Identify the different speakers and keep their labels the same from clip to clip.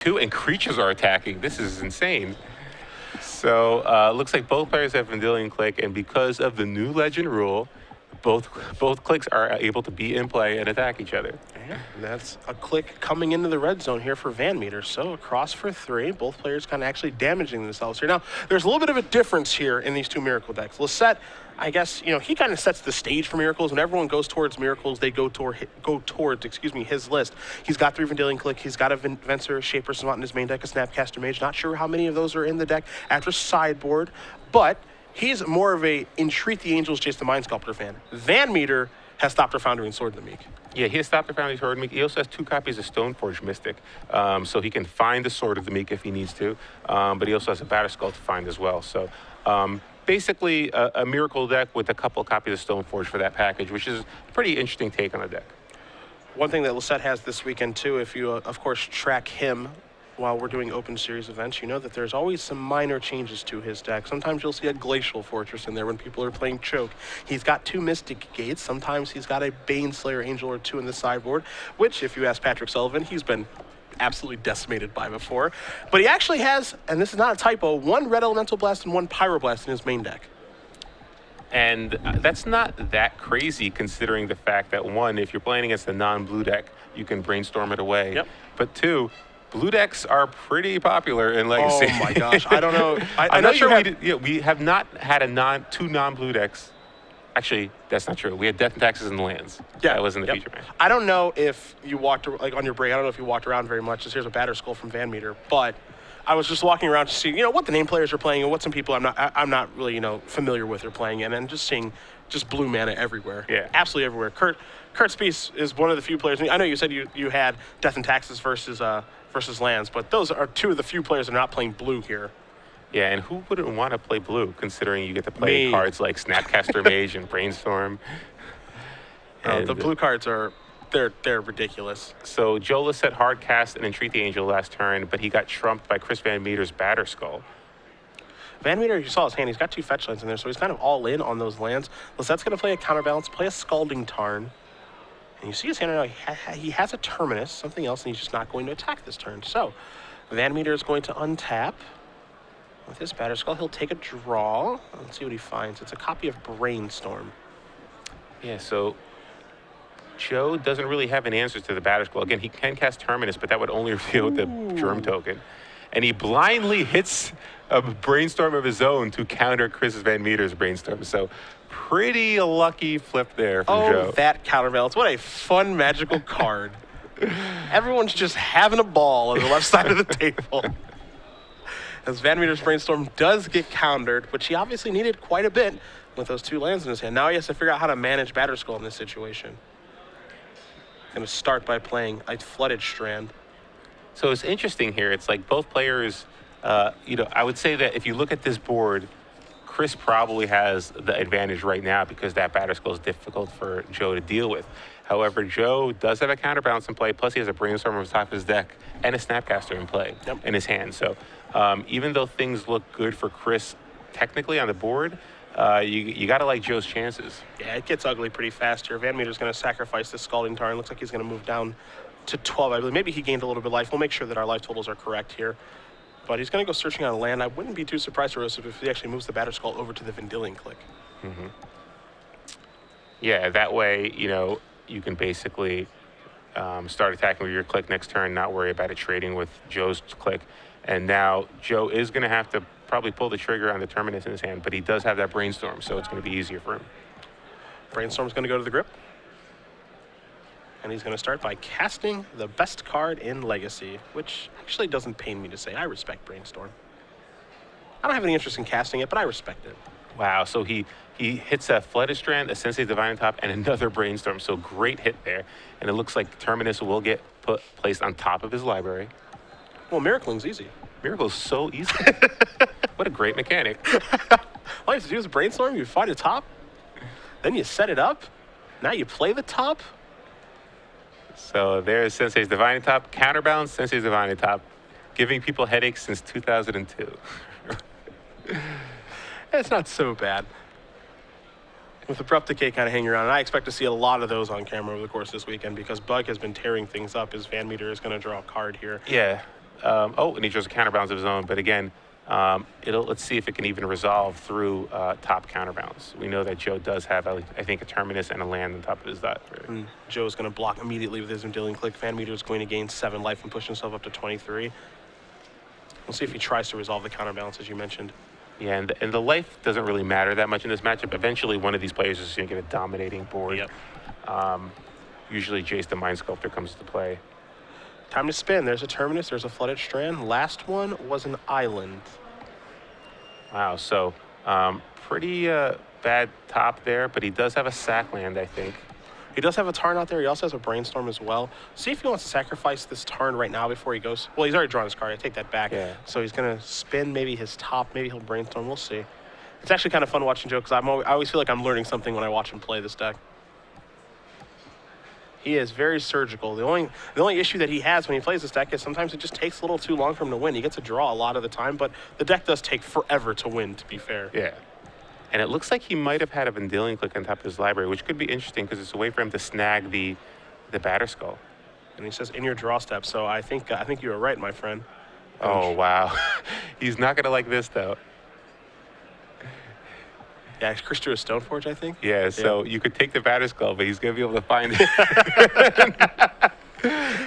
Speaker 1: 2 and creatures are attacking. This is insane. So looks like both players have Vendilion Click, and because of the new legend rule, both clicks are able to be in play and attack each other.
Speaker 2: Yeah, that's a click coming into the red zone here for VanMeter. So across for 3, both players kind of actually damaging themselves here. Now, there's a little bit of a difference here in these two Miracle decks. Lossett, I guess, you know, he kind of sets the stage for Miracles. When everyone goes towards Miracles, they go towards his list. He's got 3 Vendilion Click. He's got a Venser, Shaper, Savant in his main deck, a Snapcaster Mage. Not sure how many of those are in the deck after sideboard, but he's more of a Entreat the Angels, Chase the Mind Sculptor fan. VanMeter has Thopter Foundry and Sword of the Meek.
Speaker 1: Yeah, he has Thopter Foundry, Sword of the Meek. He also has 2 copies of Stoneforge Mystic, so he can find the Sword of the Meek if he needs to, but he also has a Batterskull to find as well. So basically a Miracle deck with a couple of copies of Stoneforge for that package, which is a pretty interesting take on the deck.
Speaker 2: One thing that Lossett has this weekend too, if you of course track him while we're doing open series events, you know that there's always some minor changes to his deck. Sometimes you'll see a Glacial Fortress in there when people are playing Choke. He's got 2 Mystic Gates. Sometimes he's got a Baneslayer Angel or 2 in the sideboard, which, if you ask Patrick Sullivan, he's been absolutely decimated by before. But he actually has, and this is not a typo, 1 Red Elemental Blast and 1 Pyroblast in his main deck.
Speaker 1: And that's not that crazy considering the fact that, 1, if you're playing against a non-blue deck, you can brainstorm it away.
Speaker 2: Yep.
Speaker 1: But 2, blue decks are pretty popular in Legacy.
Speaker 2: Oh my gosh, I don't know.
Speaker 1: I'm not sure we have not had 2 non-blue decks. Actually, that's not true. We had Death and Taxes and Lands.
Speaker 2: Yeah,
Speaker 1: that was in the feature match.
Speaker 2: I don't know if you walked, like on your break, I don't know if you walked around very much. Here's a Batterskull from VanMeter, but I was just walking around to see, you know, what the name players are playing and what some people I'm not really, you know, familiar with are playing, and just seeing just blue mana everywhere.
Speaker 1: Yeah.
Speaker 2: Absolutely everywhere. Kurt Spies is one of the few players. I know you said you had Death and Taxes versus Lands, but those are 2 of the few players that are not playing blue here.
Speaker 1: Yeah, and who wouldn't want to play blue, considering you get to play cards like Snapcaster Mage and Brainstorm?
Speaker 2: And the blue cards are, they're ridiculous.
Speaker 1: So Joe Lossett hard cast and Entreat the Angel last turn, but he got trumped by Chris VanMeter's Batterskull.
Speaker 2: VanMeter, you saw his hand, he's got 2 fetch lands in there, so he's kind of all in on those lands. Lossett's going to play a Counterbalance, play a Scalding Tarn. And you see his hand right now, he has a Terminus, something else, and he's just not going to attack this turn. So VanMeter is going to untap. With his Batterskull, he'll take a draw. Let's see what he finds. It's a copy of Brainstorm.
Speaker 1: Yeah, so Joe doesn't really have an answer to the Batterskull. Again, he can cast Terminus, but that would only deal with the Germ token. And he blindly hits a Brainstorm of his own to counter Chris VanMeter's Brainstorm. So pretty lucky flip there from Joe.
Speaker 2: Oh, that Counterbalance. What a fun, magical card. Everyone's just having a ball on the left side of the table. As VanMeter's Brainstorm does get countered, which he obviously needed quite a bit with those 2 lands in his hand. Now he has to figure out how to manage Batterskull in this situation. Going to start by playing a Flooded Strand.
Speaker 1: So it's interesting here. It's like both players, you know, I would say that if you look at this board, Chris probably has the advantage right now because that Batterskull is difficult for Joe to deal with. However, Joe does have a Counterbalance in play, plus he has a Brainstorm on the top of his deck and a Snapcaster in play in his hand. So even though things look good for Chris technically on the board, you got to like Joe's chances.
Speaker 2: Yeah, it gets ugly pretty fast here. VanMeter's going to sacrifice this Scalding Tarn. Looks like he's going to move down to 12, I believe. Maybe he gained a little bit of life. We'll make sure that our life totals are correct here. But he's going to go searching on a land. I wouldn't be too surprised, Rosef, if he actually moves the Batterskull over to the Vendilion Click.
Speaker 1: Mm-hmm. Yeah, that way, you know, you can basically start attacking with your click next turn, not worry about it trading with Joe's click. And now Joe is going to have to probably pull the trigger on the Terminus in his hand, but he does have that Brainstorm, so it's going to be easier for him.
Speaker 2: Brainstorm's going to go to the grip. And he's going to start by casting the best card in Legacy, which actually doesn't pain me to say. I respect Brainstorm. I don't have any interest in casting it, but I respect it.
Speaker 1: Wow, so he hits a Flooded Strand, a Sensei Divine on top, and another Brainstorm. So great hit there. And it looks like Terminus will get placed on top of his library.
Speaker 2: Well, Miracling's easy.
Speaker 1: Miracle's so easy. What a great mechanic.
Speaker 2: All you have to do is Brainstorm, you find a top, then you set it up, now you play the top.
Speaker 1: So there's Sensei's Divine on top, Counterbalance, Sensei's Divine on top, giving people headaches since 2002.
Speaker 2: It's not so bad. With Abrupt Decay kind of hanging around, and I expect to see a lot of those on camera over the course of this weekend because Bug has been tearing things up as VanMeter is going to draw a card here.
Speaker 1: Yeah. Oh, and he draws a counterbalance of his own. But again, let's see if it can even resolve through top counterbalance. We know that Joe does have, I think, a Terminus and a land on top of his dot.
Speaker 2: And Joe's going to block immediately with his Vendilion Click. VanMeter is going to gain 7 life and push himself up to 23. We'll see if he tries to resolve the counterbalance, as you mentioned.
Speaker 1: Yeah, and the life doesn't really matter that much in this matchup. Eventually, one of these players is going to get a dominating board.
Speaker 2: Yep.
Speaker 1: Usually, Jace the Mind Sculptor comes to play.
Speaker 2: Time to spin. There's a Terminus. There's a Flooded Strand. Last one was an Island.
Speaker 1: Wow, so pretty bad top there, but he does have a sack land, I think.
Speaker 2: He does have a Tarn out there. He also has a Brainstorm as well. See if he wants to sacrifice this Tarn right now before he goes. Well, he's already drawn his card. I take that back.
Speaker 1: Yeah.
Speaker 2: So he's going to spin maybe his top. Maybe he'll Brainstorm. We'll see. It's actually kind of fun watching Joe because I always feel like I'm learning something when I watch him play this deck. He is very surgical. The only issue that he has when he plays this deck is sometimes it just takes a little too long for him to win. He gets a draw a lot of the time, but the deck does take forever to win, to be fair.
Speaker 1: Yeah. And it looks like he might have had a Vendilion Click on top of his library, which could be interesting because it's a way for him to snag the Batterskull.
Speaker 2: And he says in your draw step, so I think you were right, my friend.
Speaker 1: Oh, wow. He's not going to like this, though.
Speaker 2: Yeah, Chris drew a Stoneforge, I think.
Speaker 1: Yeah, so you could take the Batterskull, but he's going to be able to find it.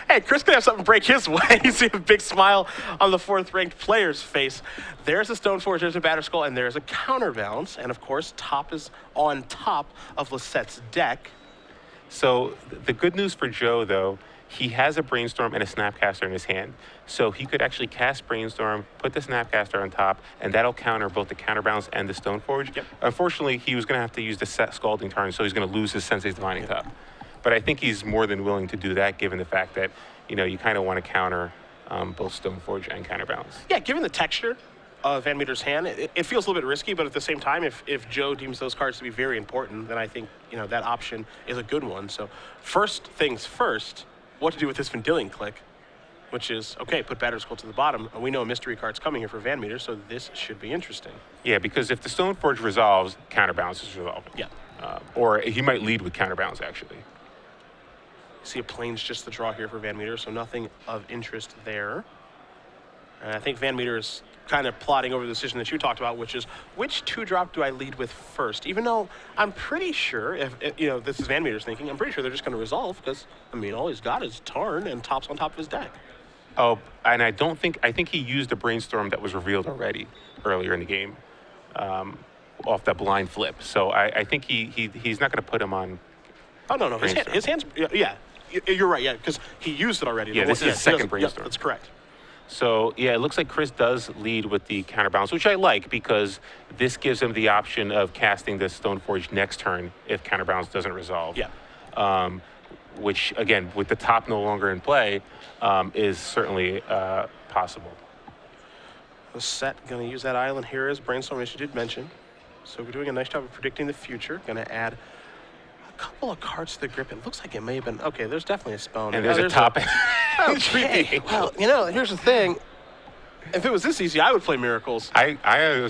Speaker 2: Hey, Chris could have something break his way. You see a big smile on the 4th-ranked player's face. There's a Stoneforge, there's a Batterskull, and there's a counterbalance. And, of course, top is on top of Lossett's deck.
Speaker 1: So the good news for Joe, though, he has a Brainstorm and a Snapcaster in his hand. So he could actually cast Brainstorm, put the Snapcaster on top, and that'll counter both the Counterbalance and the Stoneforge.
Speaker 2: Yep.
Speaker 1: Unfortunately, he was going to have to use the Scalding Tarn, so he's going to lose his Sensei's Divining Top. But I think he's more than willing to do that, given the fact that, you kind of want to counter both Stoneforge and Counterbalance.
Speaker 2: Yeah, given the texture of VanMeter's hand, it feels a little bit risky, but at the same time, if Joe deems those cards to be very important, then I think, that option is a good one. So first things first, what to do with this Vendilion Click, which is, okay, put Batterskull to the bottom, and we know a mystery card's coming here for VanMeter, so this should be interesting.
Speaker 1: Yeah, because if the Stoneforge resolves, Counterbalance is resolved.
Speaker 2: Yeah.
Speaker 1: Or he might lead with Counterbalance, actually.
Speaker 2: See a Plains just the draw here for VanMeter, so nothing of interest there. And I think VanMeter is kind of plotting over the decision that you talked about, which is which 2-drop do I lead with first? Even though I'm pretty sure, if this is VanMeter's thinking, I'm pretty sure they're just going to resolve because, all he's got is Tarn and tops on top of his deck.
Speaker 1: Oh, and I think he used a Brainstorm that was revealed already earlier in the game off that blind flip. So I think he's not going to put him on.
Speaker 2: Oh, no. His hands, yeah. You're right, yeah, because he used it already.
Speaker 1: Yeah, this is his second Brainstorm.
Speaker 2: Yeah, that's correct.
Speaker 1: So, yeah, it looks like Chris does lead with the Counterbalance, which I like because this gives him the option of casting the Stoneforge next turn if Counterbalance doesn't resolve.
Speaker 2: Yeah.
Speaker 1: Which, again, with the top no longer in play, is certainly possible.
Speaker 2: Lossett going to use that island here as Brainstorm, as you did mention. So we're doing a nice job of predicting the future. Going to add a couple of cards to the grip. It looks like it may have been, okay, there's definitely a spell.
Speaker 1: And there's a top.
Speaker 2: Okay, well, here's the thing. If it was this easy, I would play Miracles.
Speaker 1: I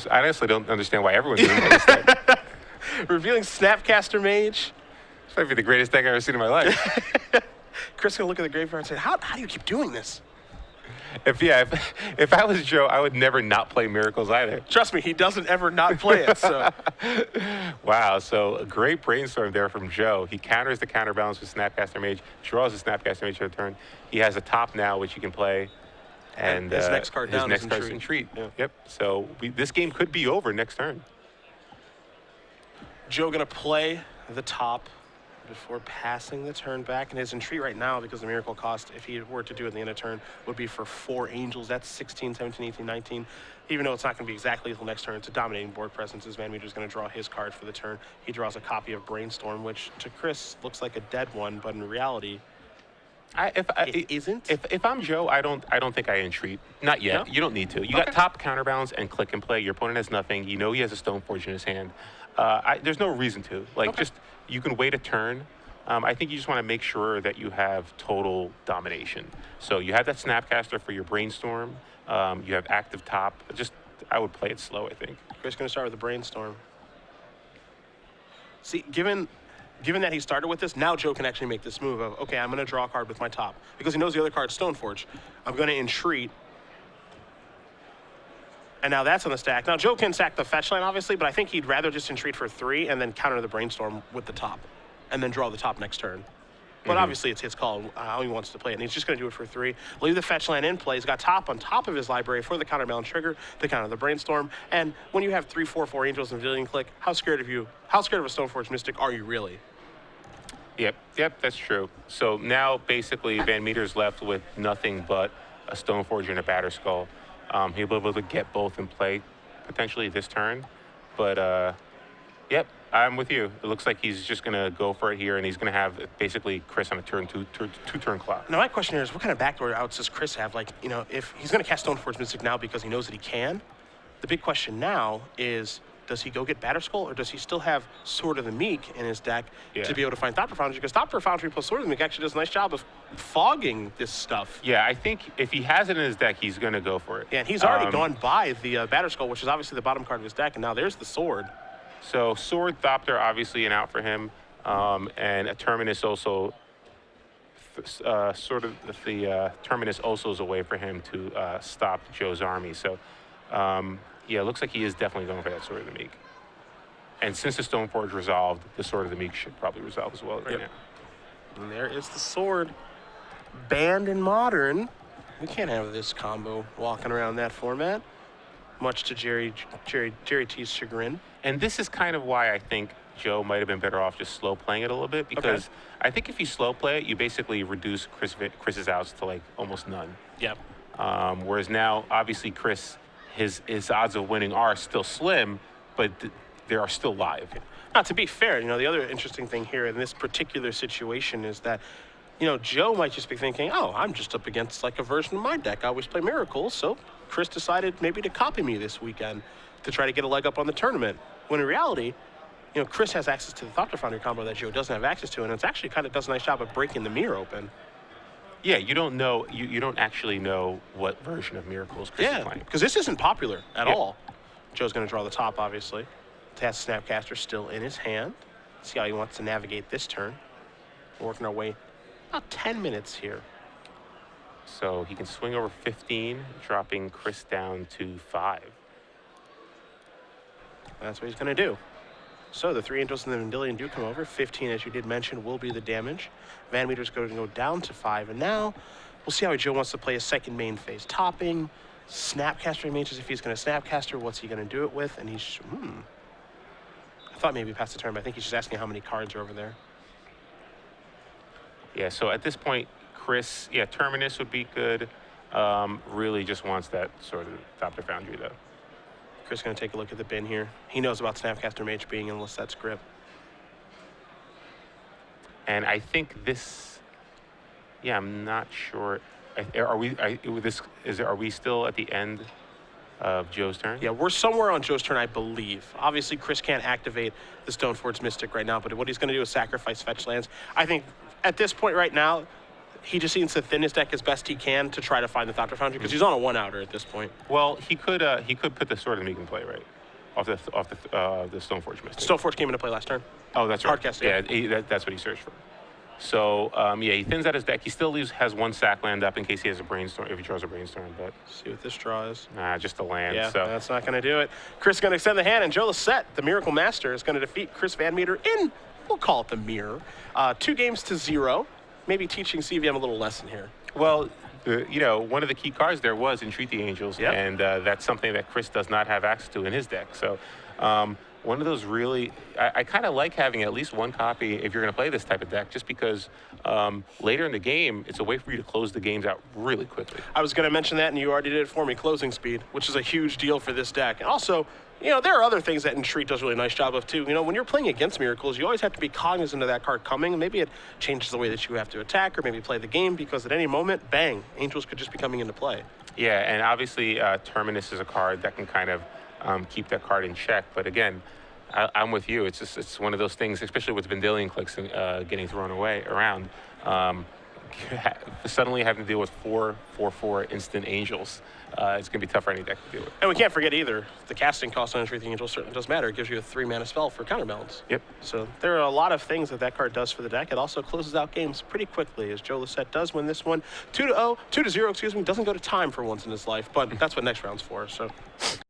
Speaker 1: honestly don't understand why everyone's doing this thing.
Speaker 2: Revealing Snapcaster Mage.
Speaker 1: This might be the greatest deck I've ever seen in my life.
Speaker 2: Chris going to look at the graveyard and say, how do you keep doing this?
Speaker 1: If I was Joe, I would never not play Miracles either.
Speaker 2: Trust me, he doesn't ever not play it. So,
Speaker 1: wow, so a great Brainstorm there from Joe. He counters the Counterbalance with Snapcaster Mage, draws the Snapcaster Mage to a turn. He has a top now, which he can play. And
Speaker 2: his next card down
Speaker 1: is Entreat.
Speaker 2: Yeah.
Speaker 1: Yep, so this game could be over next turn.
Speaker 2: Joe going to play the top before passing the turn back. And his Entreat right now, because the Miracle cost, if he were to do it at the end of turn, would be for 4 Angels. That's 16, 17, 18, 19. Even though it's not going to be exactly until next turn, it's a dominating board presence as VanMeter is going to draw his card for the turn. He draws a copy of Brainstorm, which to Chris looks like a dead one, but in reality, it isn't.
Speaker 1: If I'm Joe, I don't think I Entreat. Not yet. No? You don't need to. You got top Counterbalance and click and play. Your opponent has nothing. You know he has a Stoneforge in his hand. There's no reason to. Just you can wait a turn. I think you just want to make sure that you have total domination. So you have that Snapcaster for your Brainstorm. You have active top. I would play it slow, I think.
Speaker 2: Chris going to start with the Brainstorm. See, given that he started with this, now Joe can actually make this move of, okay, I'm going to draw a card with my top. Because he knows the other card's Stoneforge. I'm going to Entreat And now that's on the stack. Now Joe can sack the fetch line, obviously, but I think he'd rather just entreat for 3 and then counter the brainstorm with the top, and then draw the top next turn. But obviously it's his call how he wants to play it, and he's just going to do it for 3. Leave the fetch land in play. He's got top on top of his library for the counterbalance trigger to counter the brainstorm. And when you have 3/4/4 angels and Vendilion Click, how scared of a Stoneforge Mystic are you really?
Speaker 1: Yep, that's true. So now basically VanMeter's left with nothing but a Stoneforge and a Batterskull. He'll be able to get both in play potentially this turn, but yep, I'm with you. It looks like he's just going to go for it here, and he's going to have basically Chris on a two-turn clock.
Speaker 2: Now, my question here is, what kind of backdoor outs does Chris have? Like, you know, if he's going to cast Stoneforge Mystic now because he knows that he can, the big question now is, does he go get Batterskull, or does he still have Sword of the Meek in his deck to be able to find Thopter Foundry? Because Thopter Foundry plus Sword of the Meek actually does a nice job of fogging this stuff.
Speaker 1: Yeah, I think if he has it in his deck, he's going to go for it.
Speaker 2: Yeah, and he's already gone by the Batterskull, which is obviously the bottom card of his deck, and now there's the Sword.
Speaker 1: So Sword, Thopter, obviously an out for him, and a Terminus also, sort of the Terminus also is a way for him to stop Joe's army. So, yeah, it looks like he is definitely going for that Sword of the Meek. And since the Stoneforge resolved, the Sword of the Meek should probably resolve as well right now.
Speaker 2: And there is the Sword. Banned in Modern. We can't have this combo walking around that format, much to Jerry T's chagrin.
Speaker 1: And this is kind of why I think Joe might have been better off just slow playing it a little bit, because I think if you slow play it, you basically reduce Chris's outs to like almost none.
Speaker 2: Yep.
Speaker 1: Whereas now, obviously, Chris, his odds of winning are still slim, but they are still live.
Speaker 2: Now, to be fair, you know, the other interesting thing here in this particular situation is that, you know, Joe might just be thinking, oh, I'm just up against like a version of my deck. I always play Miracles, so Chris decided maybe to copy me this weekend to try to get a leg up on the tournament. When in reality, you know, Chris has access to the Thopter Foundry combo that Joe doesn't have access to, and it's actually kind of does a nice job of breaking the mirror open.
Speaker 1: Yeah, you don't know, you don't actually know what version of Miracles Chris is playing.
Speaker 2: Because this isn't popular at all. Joe's going to draw the top, obviously. Has Snapcaster still in his hand. See how he wants to navigate this turn. We're working our way about 10 minutes here.
Speaker 1: So he can swing over 15, dropping Chris down to 5.
Speaker 2: That's what he's going to do. So the 3 Angels and the Vendilion do come over. 15, as you did mention, will be the damage. VanMeter's going to go down to 5. And now we'll see how Joe wants to play a second main phase. Topping, Snapcaster mages if he's going to Snapcaster. What's he going to do it with? And he's, I thought maybe past the turn, but I think he's just asking how many cards are over there.
Speaker 1: Yeah, so at this point, Chris, Terminus would be good. Really just wants that sort of Thopter Foundry, though.
Speaker 2: Chris is going to take a look at the bin here. He knows about Snapcaster Mage being in Lossett's grip.
Speaker 1: And I think this, I'm not sure. Are we still at the end of Joe's turn?
Speaker 2: Yeah, we're somewhere on Joe's turn, I believe. Obviously, Chris can't activate the Stoneforge Mystic right now, but what he's going to do is sacrifice fetch lands. I think at this point right now, he just needs to thin his deck as best he can to try to find the Thopter Foundry, because he's on a one-outer at this point.
Speaker 1: Well, he could put the Sword of the Meek in play, right? Off the Stoneforge Mystic.
Speaker 2: Stoneforge came into play last turn.
Speaker 1: Oh, that's right.
Speaker 2: Hardcast,
Speaker 1: yeah. That's what he searched for. So, he thins out his deck. He still has one sack land up in case he has a brainstorm, if he draws a brainstorm, but...
Speaker 2: See what this draw is.
Speaker 1: Nah, just a land.
Speaker 2: Yeah,
Speaker 1: so.
Speaker 2: That's not going to do it. Chris is going to extend the hand, and Joe Lossett, the Miracle Master, is going to defeat Chris VanMeter in, we'll call it the mirror. 2-0. Maybe teaching CVM a little lesson here.
Speaker 1: Well, one of the key cards there was Entreat the Angels, and that's something that Chris does not have access to in his deck. So one of those really, I kind of like having at least one copy if you're going to play this type of deck, just because later in the game, it's a way for you to close the games out really quickly.
Speaker 2: I was going to mention that, and you already did it for me, closing speed, which is a huge deal for this deck. And also, there are other things that Entreat does a really nice job of, too. When you're playing against Miracles, you always have to be cognizant of that card coming. Maybe it changes the way that you have to attack or maybe play the game, because at any moment, bang, Angels could just be coming into play. Yeah,
Speaker 1: and obviously, Terminus is a card that can kind of keep that card in check. But again, I'm with you. It's one of those things, especially with Vendilion Clicks getting thrown around. Suddenly having to deal with 4/4 instant Angels. It's going to be tough for any deck to deal with.
Speaker 2: And we can't forget either, the casting cost on Entreat the Angel certainly does matter. It gives you a 3-mana spell for counterbalance.
Speaker 1: Yep.
Speaker 2: So there are a lot of things that card does for the deck. It also closes out games pretty quickly, as Joe Lossett does win this one 2-0, 2-0, excuse me. Doesn't go to time for once in his life, but that's what next round's for. So